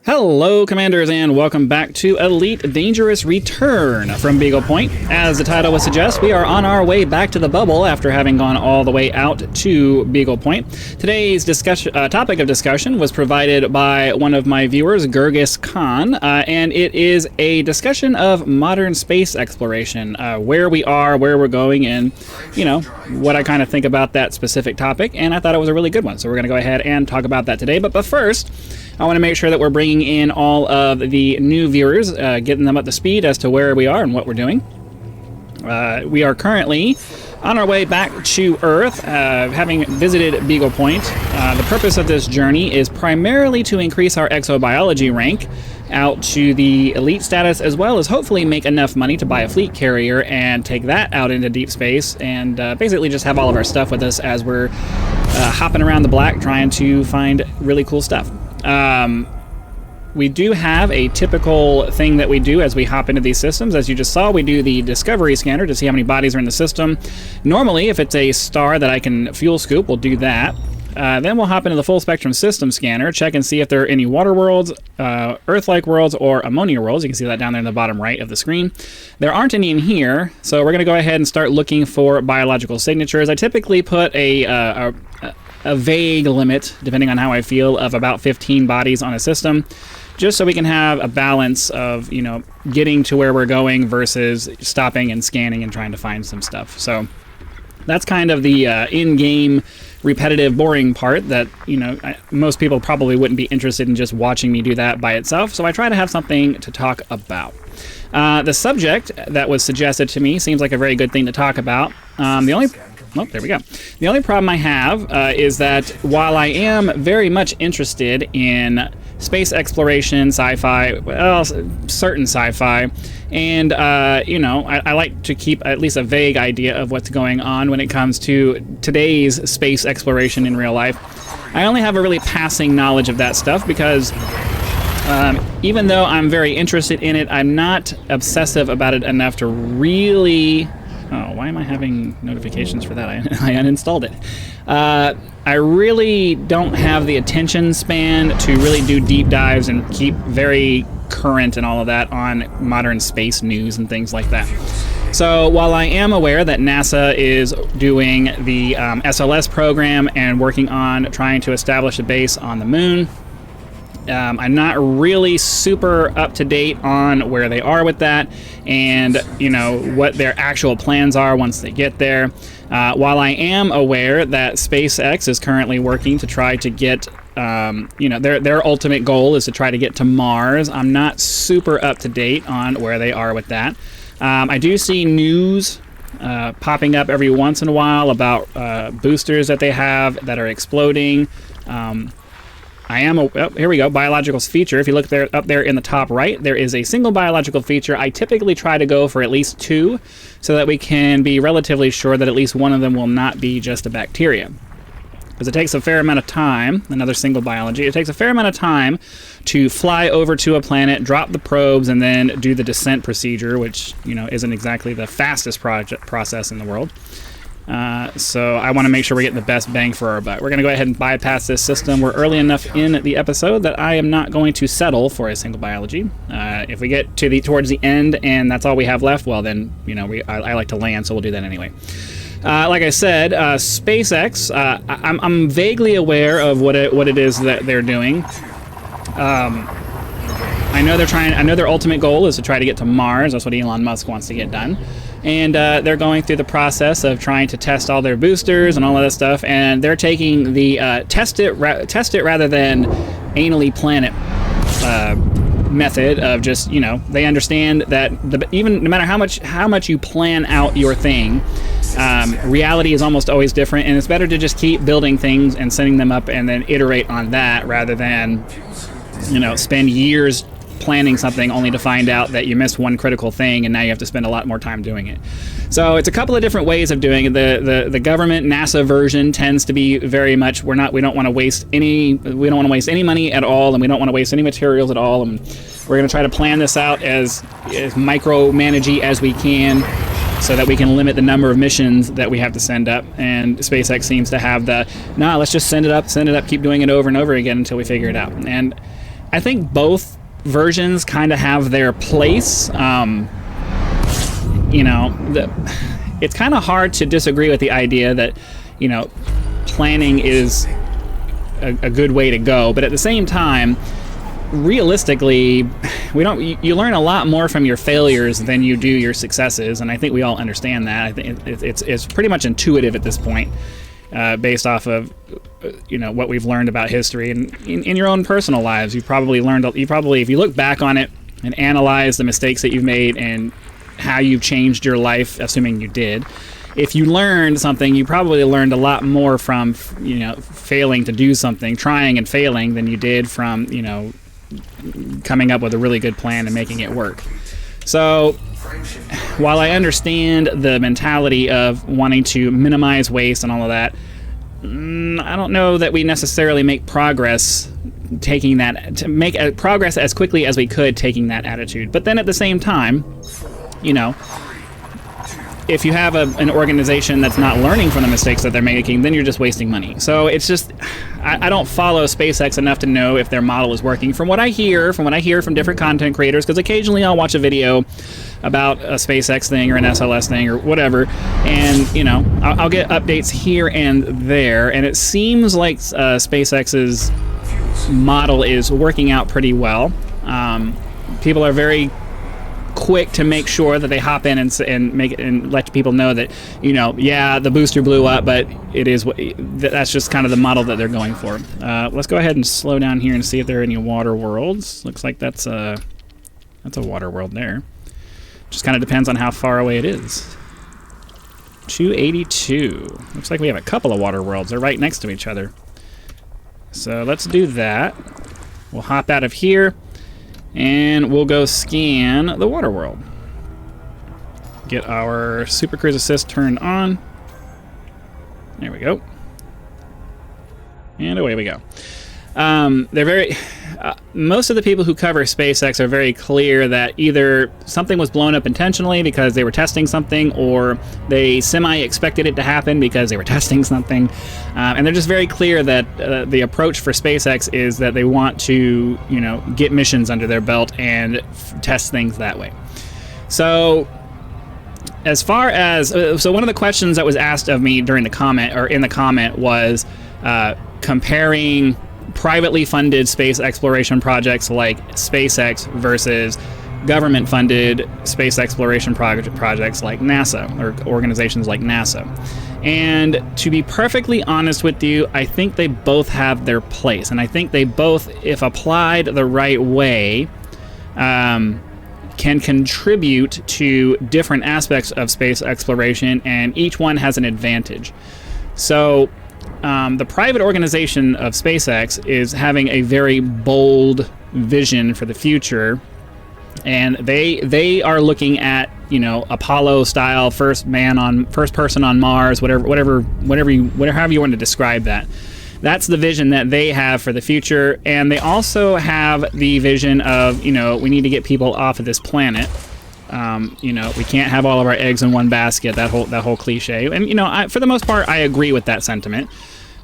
Hello, Commanders, and welcome back to Elite Dangerous Return from Beagle Point. As the title would suggest, we are on our way back to the bubble after having gone all the way out to Beagle Point. Today's topic of discussion was provided by one of my viewers, Gurgis Khan, and it is a discussion of modern space exploration, where we are, where we're going, and, you know, what I kind of think about that specific topic, and I thought it was a really good one, so we're going to go ahead and talk about that today. But first, I want to make sure that we're bringing in all of the new viewers, getting them up to speed as to where we are and what we're doing. We are currently on our way back to Earth, having visited Beagle Point. The purpose of this journey is primarily to increase our exobiology rank out to the elite status, as well as hopefully make enough money to buy a fleet carrier and take that out into deep space, and basically just have all of our stuff with us as we're hopping around the black trying to find really cool stuff. We do have a typical thing that we do as we hop into these systems. As you just saw, we do the discovery scanner to see how many bodies are in the system. Normally, if it's a star that I can fuel scoop, we'll do that. Then we'll hop into the full spectrum system scanner, check and see if there are any water worlds, Earth-like worlds, or ammonia worlds. You can see that down there in the bottom right of the screen. There aren't any in here, so we're going to go ahead and start looking for biological signatures. I typically put a vague limit, depending on how I feel, of about 15 bodies on a system, just so we can have a balance of, you know, getting to where we're going versus stopping and scanning and trying to find some stuff. So that's kind of the in-game repetitive, boring part that, you know, most people probably wouldn't be interested in just watching me do that by itself. So I try to have something to talk about. The subject that was suggested to me seems like a very good thing to talk about. Oh, there we go. The only problem I have is that while I am very much interested in space exploration, sci-fi, well, certain sci-fi, and, you know, I like to keep at least a vague idea of what's going on when it comes to today's space exploration in real life, I only have a really passing knowledge of that stuff because even though I'm very interested in it, I'm not obsessive about it enough to really... Oh, why am I having notifications for that? I uninstalled it. I really don't have the attention span to really do deep dives and keep very current and all of that on modern space news and things like that. So while I am aware that NASA is doing the SLS program and working on trying to establish a base on the moon, I'm not really super up to date on where they are with that and, you know, what their actual plans are once they get there. While I am aware that SpaceX is currently working to try to get, you know, their ultimate goal is to try to get to Mars, I'm not super up to date on where they are with that. I do see news popping up every once in a while about boosters that they have that are exploding. Here we go, biological feature. If you look there, up there in the top right, there is a single biological feature. I typically try to go for at least 2 so that we can be relatively sure that at least one of them will not be just a bacteria. Because it takes a fair amount of time, another single biology, it takes a fair amount of time to fly over to a planet, drop the probes, and then do the descent procedure, which, you know, isn't exactly the fastest process in the world. So I want to make sure we're getting the best bang for our buck. We're going to go ahead and bypass this system. We're early enough in the episode that I am not going to settle for a single biology. If we get to towards the end and that's all we have left, well then, you know, I like to land, so we'll do that anyway. Like I said, SpaceX, I'm vaguely aware of what it is that they're doing. I know their ultimate goal is to try to get to Mars. That's what Elon Musk wants to get done. And they're going through the process of trying to test all their boosters and all of that stuff, and they're taking the test it rather than anally plan it method of just, you know, they understand that even no matter how much you plan out your thing, reality is almost always different, and it's better to just keep building things and sending them up and then iterate on that rather than, you know, spend years planning something only to find out that you missed one critical thing and now you have to spend a lot more time doing it. So it's a couple of different ways of doing it. The government NASA version tends to be very much we don't want to waste any money at all, and we don't want to waste any materials at all, and we're going to try to plan this out as micromanagey as we can so that we can limit the number of missions that we have to send up. And SpaceX seems to have let's just send it up, keep doing it over and over again until we figure it out. And I think both versions kind of have their place. You know, it's kind of hard to disagree with the idea that, you know, planning is a good way to go, but at the same time, realistically, you learn a lot more from your failures than you do your successes, and I think we all understand that. I think it's pretty much intuitive at this point, based off of you know, what we've learned about history, and in your own personal lives, you've probably learned. If you look back on it and analyze the mistakes that you've made and how you've changed your life, assuming you did. If you learned something, you probably learned a lot more from, you know, failing to do something, trying and failing, than you did from, you know, coming up with a really good plan and making it work. So, while I understand the mentality of wanting to minimize waste and all of that, I don't know that we necessarily make progress taking that, to make progress as quickly as we could taking that attitude. But then at the same time, you know, if you have an organization that's not learning from the mistakes that they're making, then you're just wasting money. So it's just, I don't follow SpaceX enough to know if their model is working. From what I hear from different content creators, because occasionally I'll watch a video about a SpaceX thing or an SLS thing or whatever, and, you know, I'll get updates here and there, and it seems like SpaceX's model is working out pretty well. People are very quick to make sure that they hop in and make it and let people know that, you know, yeah, the booster blew up, but it is that's just kind of the model that they're going for. Let's go ahead and slow down here and see if there are any water worlds. Looks like that's a water world there. Just kind of depends on how far away it is. 282. Looks like we have a couple of water worlds. They're right next to each other. So let's do that. We'll hop out of here. And we'll go scan the water world. Get our Super Cruise Assist turned on. There we go. And away we go. They're very... most of the people who cover SpaceX are very clear that either something was blown up intentionally because they were testing something, or they semi-expected it to happen because they were testing something. And they're just very clear that the approach for SpaceX is that they want to, you know, get missions under their belt and test things that way. So, as far as... so one of the questions that was asked of me during the comment, or in the comment, was comparing privately funded space exploration projects like SpaceX versus government-funded space exploration projects like NASA, or organizations like NASA. And to be perfectly honest with you, I think they both have their place. And I think they both, if applied the right way, can contribute to different aspects of space exploration, and each one has an advantage. So the private organization of SpaceX is having a very bold vision for the future, and they are looking at, you know, Apollo style first person on Mars, however you want to describe that. That's the vision that they have for the future, and they also have the vision of, you know, we need to get people off of this planet. You know, we can't have all of our eggs in one basket, that whole cliche. And, you know, for the most part, I agree with that sentiment.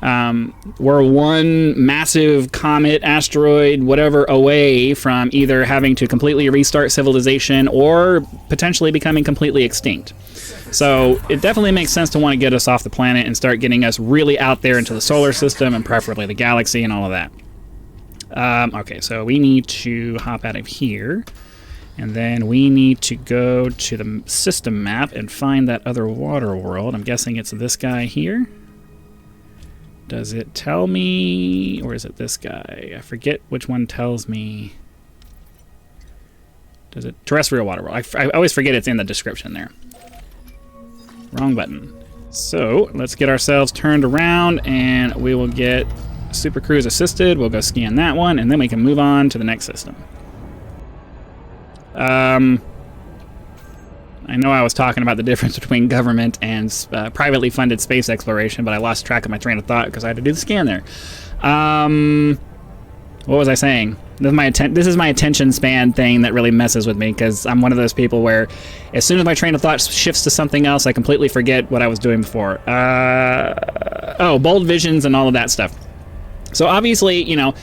We're one massive comet, asteroid, whatever, away from either having to completely restart civilization or potentially becoming completely extinct. So it definitely makes sense to want to get us off the planet and start getting us really out there into the solar system, and preferably the galaxy and all of that. Okay, so we need to hop out of here. And then we need to go to the system map and find that other water world. I'm guessing it's this guy here. Does it tell me, or is it this guy? I forget which one tells me. Does it? Terrestrial water world. I always forget it's in the description there. Wrong button. So let's get ourselves turned around, and we will get Super Cruise assisted. We'll go scan that one, and then we can move on to the next system. I know I was talking about the difference between government and privately funded space exploration, but I lost track of my train of thought because I had to do the scan there. What was I saying? This is my attention span thing that really messes with me, because I'm one of those people where as soon as my train of thought shifts to something else, I completely forget what I was doing before. Bold visions and all of that stuff. So obviously, you know,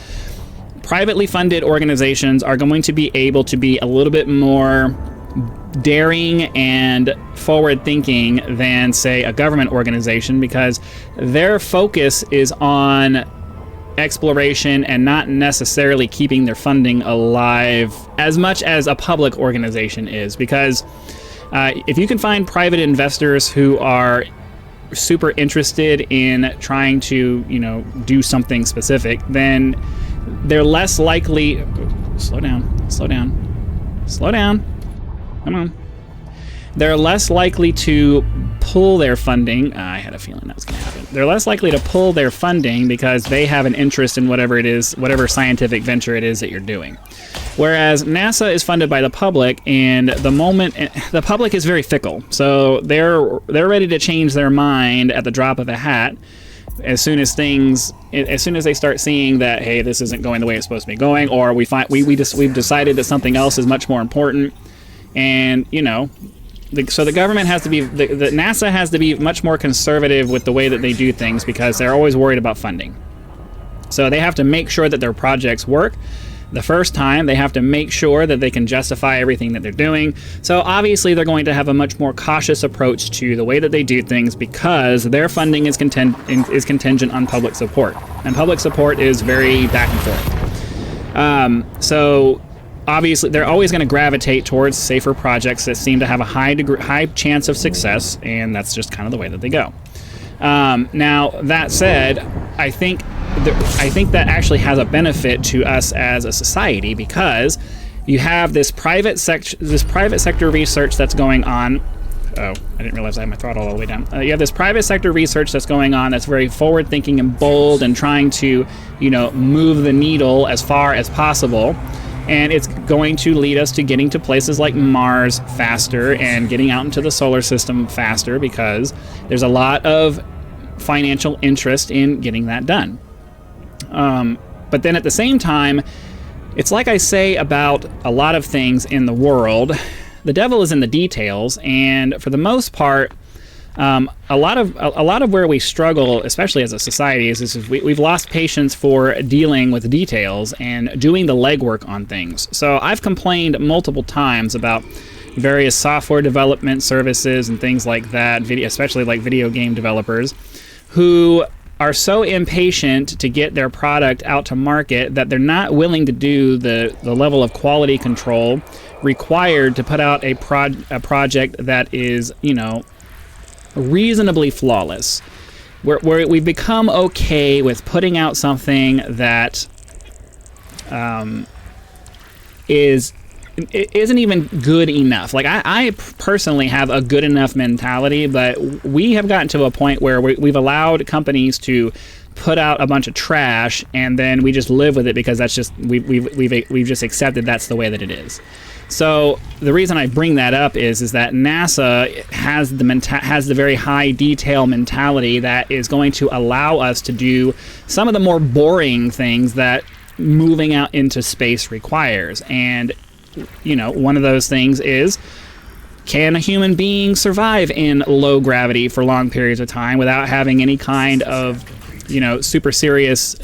privately funded organizations are going to be able to be a little bit more daring and forward thinking than, say, a government organization, because their focus is on exploration and not necessarily keeping their funding alive as much as a public organization is. Because if you can find private investors who are super interested in trying to, do something specific, then they're less likely. Slow down. Come on. They're less likely to pull their funding. I had a feeling that was going to happen. They're less likely to pull their funding because they have an interest in whatever it is, whatever scientific venture it is that you're doing. Whereas NASA is funded by the public, and the public is very fickle. So they're ready to change their mind at the drop of a hat as soon as they start seeing that, hey, this isn't going the way it's supposed to be going, or we've decided that something else is much more important. And, so the government has to be, the NASA has to be much more conservative with the way that they do things, because they're always worried about funding. So they have to make sure that their projects work the first time. They have to make sure that they can justify everything that they're doing. So obviously they're going to have a much more cautious approach to the way that they do things, because their funding is contingent on public support. And public support is very back and forth. So obviously, they're always going to gravitate towards safer projects that seem to have a high chance of success, and that's just kind of the way that they go. Now, that said, I think that actually has a benefit to us as a society, because you have this private sector research that's going on. Oh, I didn't realize I had my throttle all the way down. You have this private sector research that's going on that's very forward-thinking and bold and trying to, move the needle as far as possible. And it's going to lead us to getting to places like Mars faster and getting out into the solar system faster, because there's a lot of financial interest in getting that done. But then at the same time, it's like I say about a lot of things in the world, the devil is in the details. And for the most part, a lot of where we struggle, especially as a society, is we've lost patience for dealing with details and doing the legwork on things. So I've complained multiple times about various software development services and things like that, especially like video game developers, who are so impatient to get their product out to market that they're not willing to do the level of quality control required to put out a project that is, reasonably flawless. We've become okay with putting out something that isn't even good enough. Like I personally have a good enough mentality, but we have gotten to a point where we've allowed companies to put out a bunch of trash, and then we just live with it because that's just we've just accepted that's the way that it is. So the reason I bring that up is that NASA has the very high detail mentality that is going to allow us to do some of the more boring things that moving out into space requires. And one of those things is, can a human being survive in low gravity for long periods of time without having any kind of super serious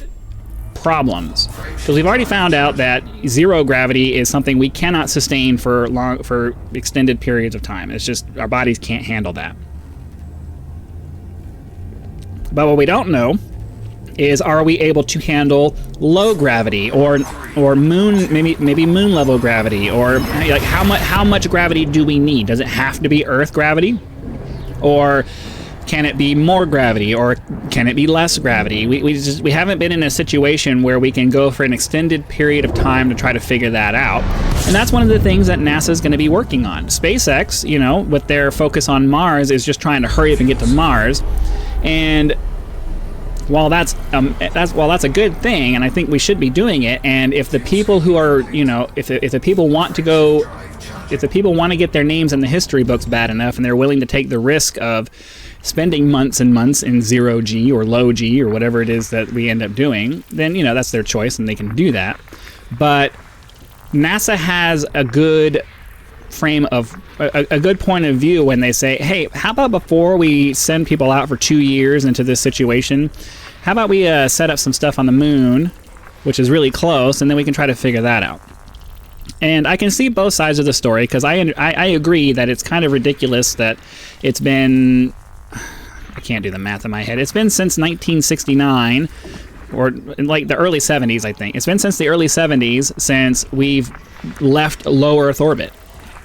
problems? Because we've already found out that zero gravity is something we cannot sustain for extended periods of time. It's just our bodies can't handle that. But what we don't know is, are we able to handle low gravity or moon, maybe moon level gravity, or like how much gravity do we need? Does it have to be Earth gravity, or can it be more gravity, or can it be less gravity? We haven't been in a situation where we can go for an extended period of time to try to figure that out. And that's one of the things that NASA is going to be working on. SpaceX, with their focus on Mars, is just trying to hurry up and get to Mars. And while that's a good thing, and I think we should be doing it, and if the people who are, if the people want to go, if the people want to get their names in the history books bad enough, and they're willing to take the risk of spending months and months in zero G or low G or whatever it is that we end up doing, then that's their choice and they can do that. But NASA has a good a good point of view when they say, hey, how about before we send people out for 2 years into this situation, how about we set up some stuff on the moon which is really close, and then we can try to figure that out. And I can see both sides of the story, because I agree that it's kind of ridiculous that it's been, I can't do the math in my head, it's been since 1969, or in like the early 70s, I think. It's been since the early 70s since we've left low Earth orbit.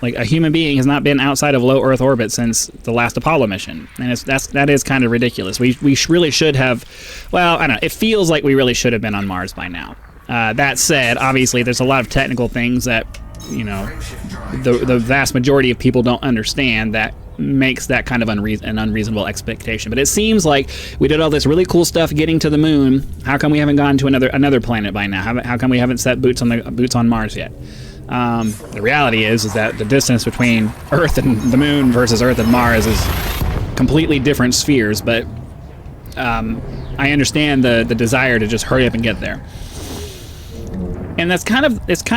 Like, a human being has not been outside of low Earth orbit since the last Apollo mission. And that is kind of ridiculous. We really should have, well, I don't know, it feels like we really should have been on Mars by now. That said, obviously, there's a lot of technical things that, you know, the vast majority of people don't understand that makes that kind of an unreasonable expectation. But it seems like we did all this really cool stuff getting to the moon. How come we haven't gone to another planet by now? How come we haven't set boots on Mars yet? The reality is that the distance between Earth and the moon versus Earth and Mars is completely different spheres. But I understand the desire to just hurry up and get there. And it's kind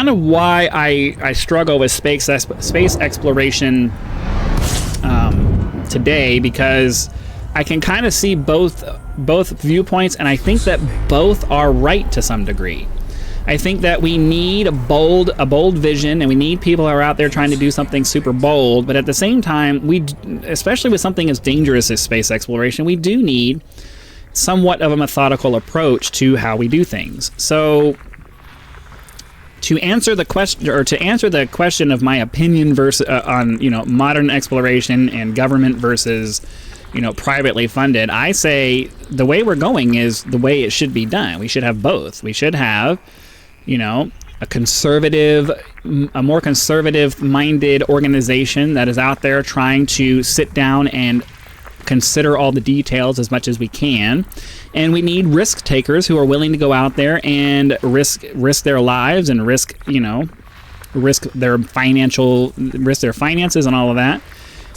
of why I struggle with space exploration today, because I can kind of see both viewpoints, and I think that both are right to some degree. I think that we need a bold vision, and we need people who are out there trying to do something super bold. But at the same time, especially with something as dangerous as space exploration, we do need somewhat of a methodical approach to how we do things. So, to answer the question of my opinion versus on modern exploration and government versus privately funded, I say the way we're going is the way it should be done. We should have both. We should have a more conservative minded organization that is out there trying to sit down and consider all the details as much as we can, and we need risk takers who are willing to go out there and risk their lives and risk their finances and all of that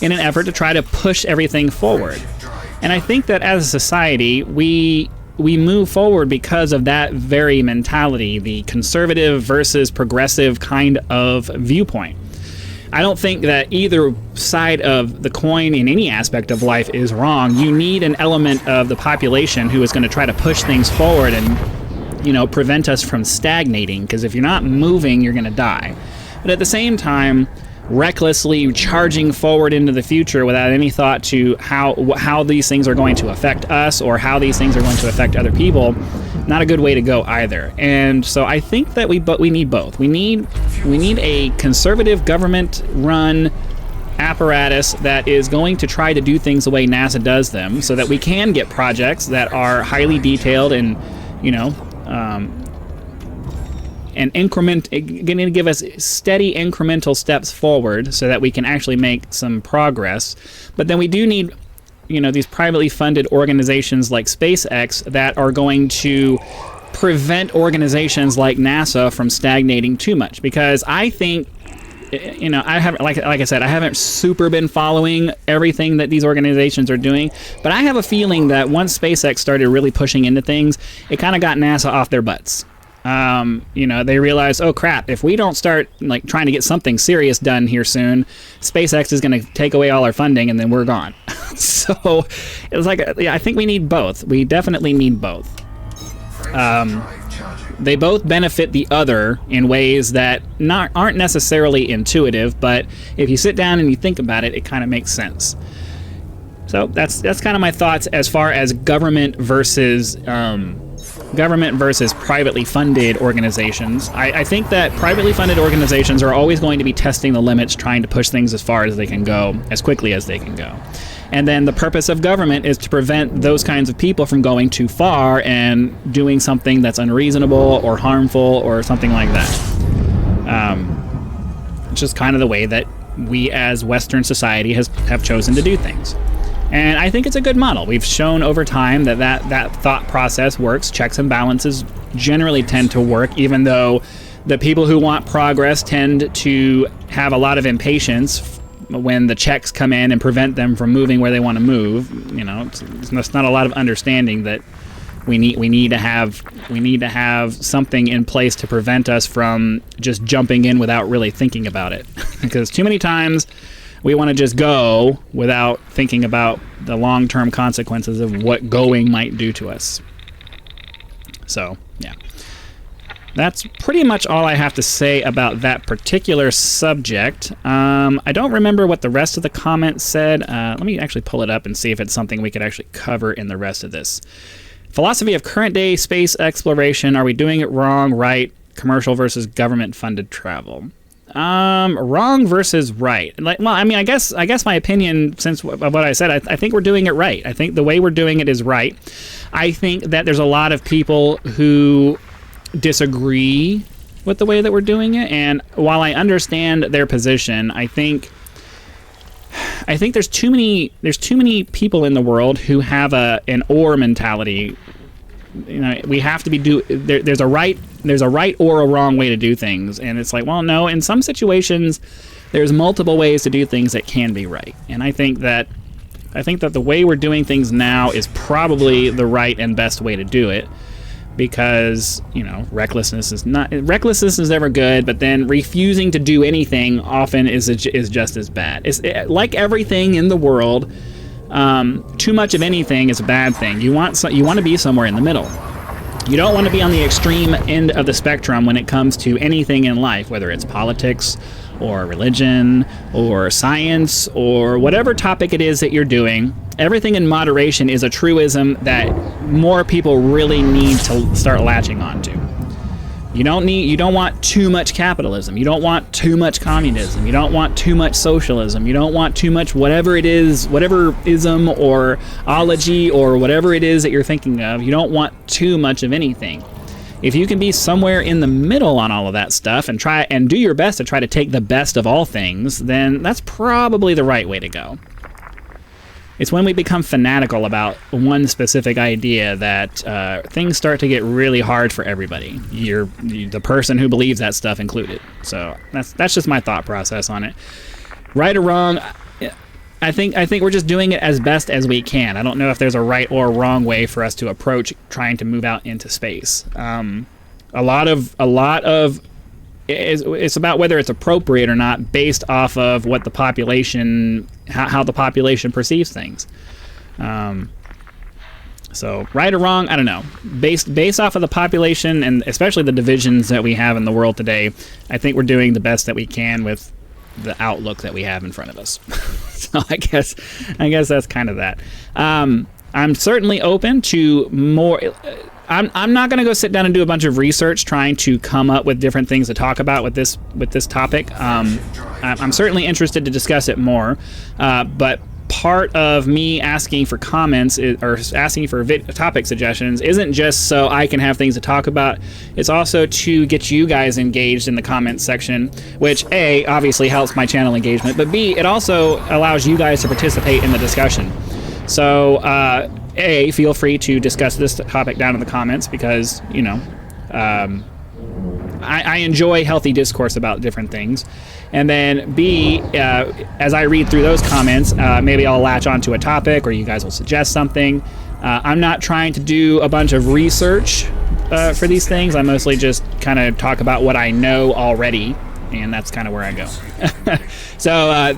in an effort to try to push everything forward. And I think that as a society we move forward because of that very mentality, the conservative versus progressive kind of viewpoint. I don't think that either side of the coin in any aspect of life is wrong. You need an element of the population who is going to try to push things forward and, prevent us from stagnating, because if you're not moving, you're going to die. But at the same time, recklessly charging forward into the future without any thought to how these things are going to affect us or how these things are going to affect other people, not a good way to go either. And so I think that we need both. We need a conservative government-run apparatus that is going to try to do things the way NASA does them, so that we can get projects that are highly detailed and and going to give us steady incremental steps forward so that we can actually make some progress. But then we do need these privately funded organizations like SpaceX that are going to prevent organizations like NASA from stagnating too much, because I think I haven't, like I said, I haven't super been following everything that these organizations are doing, but I have a feeling that once SpaceX started really pushing into things, it kind of got NASA off their butts. They realized, oh crap, if we don't start trying to get something serious done here soon, SpaceX is going to take away all our funding and then we're gone. So it's I think we need both. We definitely need both. They both benefit the other in ways that aren't necessarily intuitive, but if you sit down and you think about it, it kind of makes sense. So that's kind of my thoughts as far as government versus privately funded organizations. I think that privately funded organizations are always going to be testing the limits, trying to push things as far as they can go, as quickly as they can go. And then the purpose of government is to prevent those kinds of people from going too far and doing something that's unreasonable or harmful or something like that. It's just kind of the way that we as Western society have chosen to do things. And I think it's a good model. We've shown over time that thought process works. Checks and balances generally tend to work, even though the people who want progress tend to have a lot of impatience when the checks come in and prevent them from moving where they want to move. It's not a lot of understanding that we need to have something in place to prevent us from just jumping in without really thinking about it. Because too many times we want to just go without thinking about the long-term consequences of what going might do to us. So, yeah. That's pretty much all I have to say about that particular subject. I don't remember what the rest of the comments said. Let me actually pull it up and see if it's something we could actually cover in the rest of this. Philosophy of current day space exploration. Are we doing it wrong, right? Commercial versus government funded travel. Wrong versus right. Like, well, I mean, I guess my opinion, since what I said, I think we're doing it right. I think the way we're doing it is right. I think that there's a lot of people who disagree with the way that we're doing it, and while I understand their position, I think there's too many people in the world who have an or mentality. You know, we have to be there's a right or a wrong way to do things, and it's like, well, no, in some situations there's multiple ways to do things that can be right, and I think that the way we're doing things now is probably the right and best way to do it, because, you know, recklessness is never good, but then refusing to do anything often is just as bad. Like everything in the world. Too much of anything is a bad thing. You want to be somewhere in the middle. You don't want to be on the extreme end of the spectrum when it comes to anything in life, whether it's politics or religion or science or whatever topic it is that you're doing. Everything in moderation is a truism that more people really need to start latching onto. You don't want too much capitalism. You don't want too much communism. You don't want too much socialism. You don't want too much whatever it is, whatever ism or ology or whatever it is that you're thinking of. You don't want too much of anything. If you can be somewhere in the middle on all of that stuff and try and do your best to try to take the best of all things, then that's probably the right way to go. It's when we become fanatical about one specific idea that things start to get really hard for everybody. You're the person who believes that stuff included. So that's just my thought process on it. Right or wrong, I think we're just doing it as best as we can. I don't know if there's a right or wrong way for us to approach trying to move out into space. A lot of it's about whether it's appropriate or not based off of what the population, how the population perceives things. So right or wrong, I don't know. Based off of the population and especially the divisions that we have in the world today, I think we're doing the best that we can with the outlook that we have in front of us. So I guess that's kind of that. I'm certainly open to more. I'm not going to go sit down and do a bunch of research trying to come up with different things to talk about with this topic. I'm certainly interested to discuss it more, but part of me asking for comments or asking for topic suggestions isn't just so I can have things to talk about. It's also to get you guys engaged in the comments section, which A, obviously helps my channel engagement, but B, it also allows you guys to participate in the discussion. So, A, feel free to discuss this topic down in the comments because, you know, I enjoy healthy discourse about different things. And then B, as I read through those comments, maybe I'll latch onto a topic or you guys will suggest something. I'm not trying to do a bunch of research for these things. I mostly just kind of talk about what I know already. And that's kind of where I go. So I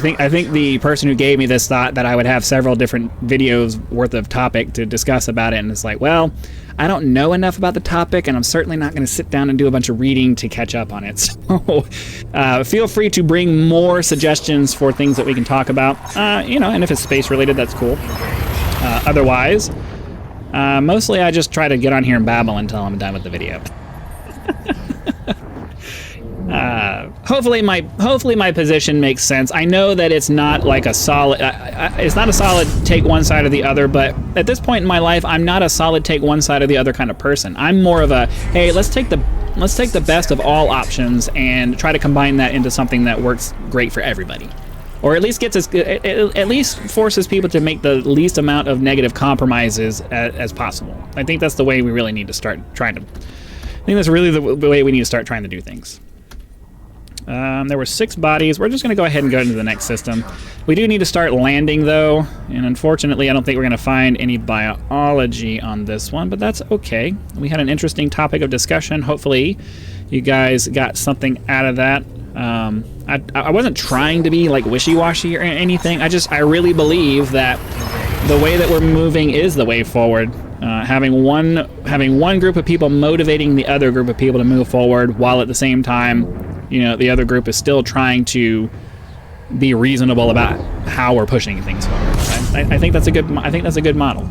think the person who gave me this thought that I would have several different videos worth of topic to discuss about it, and it's like, well, I don't know enough about the topic, and I'm certainly not going to sit down and do a bunch of reading to catch up on it. So feel free to bring more suggestions for things that we can talk about. You know, and if it's space related, that's cool. Otherwise, mostly I just try to get on here and babble until I'm done with the video. Hopefully my position makes sense. I know that it's not like a solid take one side or the other, but at this point in my life, I'm not a solid take one side or the other kind of person. I'm more of a, hey, let's take the best of all options and try to combine that into something that works great for everybody. Or at least at least forces people to make the least amount of negative compromises as possible. I think that's the way we really need to start trying to. I think that's really the way we need to start trying to do things. There were 6 bodies. We're just going to go ahead and go into the next system. We do need to start landing, though, and unfortunately, I don't think we're going to find any biology on this one, but that's okay. We had an interesting topic of discussion. Hopefully, you guys got something out of that. I wasn't trying to be like wishy-washy or anything. I really believe that the way that we're moving is the way forward. Having one group of people motivating the other group of people to move forward, while at the same time, you know, the other group is still trying to be reasonable about how we're pushing things forward. I think that's a good. I think that's a good model.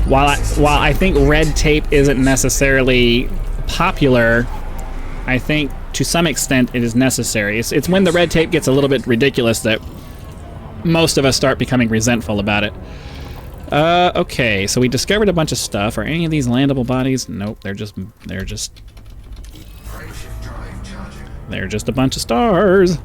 While I think red tape isn't necessarily popular, I think to some extent it is necessary. It's when the red tape gets a little bit ridiculous that most of us start becoming resentful about it. Okay, so we discovered a bunch of stuff. Are any of these landable bodies? Nope, they're just a bunch of stars.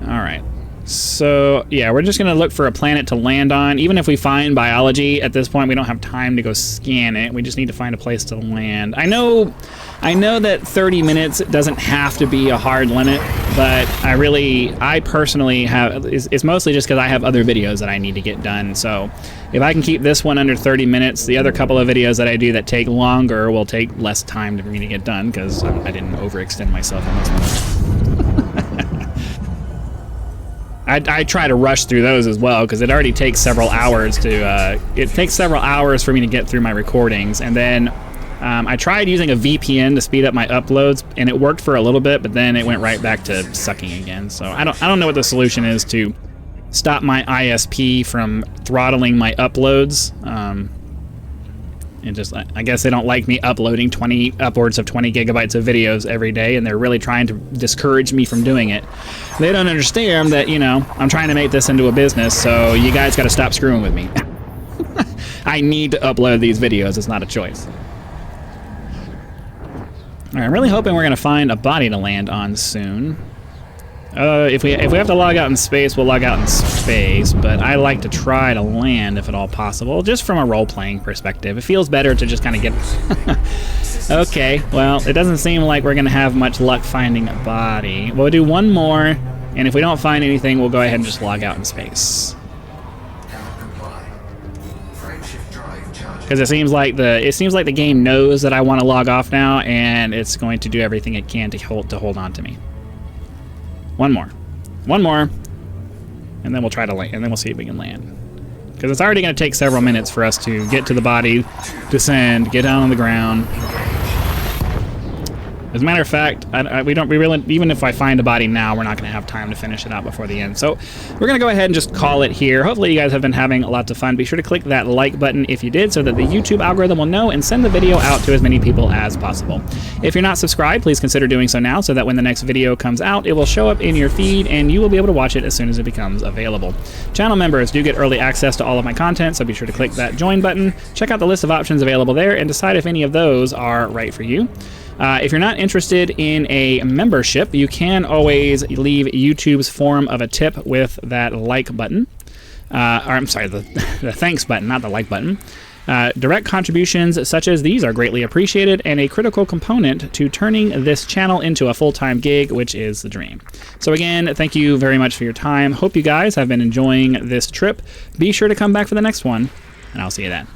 All right. So, yeah, we're just going to look for a planet to land on. Even if we find biology, at this point we don't have time to go scan it. We just need to find a place to land. I know that 30 minutes doesn't have to be a hard limit, but I personally have, it's mostly just because I have other videos that I need to get done. So if I can keep this one under 30 minutes, the other couple of videos that I do that take longer will take less time for me to get done because I didn't overextend myself on this one. I try to rush through those as well because it already takes several hours to. It takes several hours for me to get through my recordings, and then I tried using a VPN to speed up my uploads, and it worked for a little bit, but then it went right back to sucking again. So I don't know what the solution is to stop my ISP from throttling my uploads. And just, I guess they don't like me uploading upwards of 20 gigabytes of videos every day, and they're really trying to discourage me from doing it. They don't understand that, you know, I'm trying to make this into a business, so you guys got to stop screwing with me. I need to upload these videos. It's not a choice. All right, I'm really hoping we're going to find a body to land on soon. If we have to log out in space, we'll log out in space, but I like to try to land if at all possible, just from a role-playing perspective. It feels better to just kind of get... Okay, well, it doesn't seem like we're going to have much luck finding a body. We'll do one more, and if we don't find anything, we'll go ahead and just log out in space. Because it seems like the game knows that I want to log off now, and it's going to do everything it can to hold on to me. One more, and then we'll try to land, and then we'll see if we can land. Because it's already going to take several minutes for us to get to the body, descend, get down on the ground. As a matter of fact, we really, even if I find a body now, we're not going to have time to finish it out before the end. So we're going to go ahead and just call it here. Hopefully you guys have been having lots of fun. Be sure to click that like button if you did, so that the YouTube algorithm will know and send the video out to as many people as possible. If you're not subscribed, please consider doing so now, so that when the next video comes out, it will show up in your feed and you will be able to watch it as soon as it becomes available. Channel members do get early access to all of my content, so be sure to click that join button. Check out the list of options available there and decide if any of those are right for you. If you're not interested in a membership, you can always leave YouTube's form of a tip with that like button. Or I'm sorry, the thanks button, not the like button. Direct contributions such as these are greatly appreciated and a critical component to turning this channel into a full-time gig, which is the dream. So again, thank you very much for your time. Hope you guys have been enjoying this trip. Be sure to come back for the next one, and I'll see you then.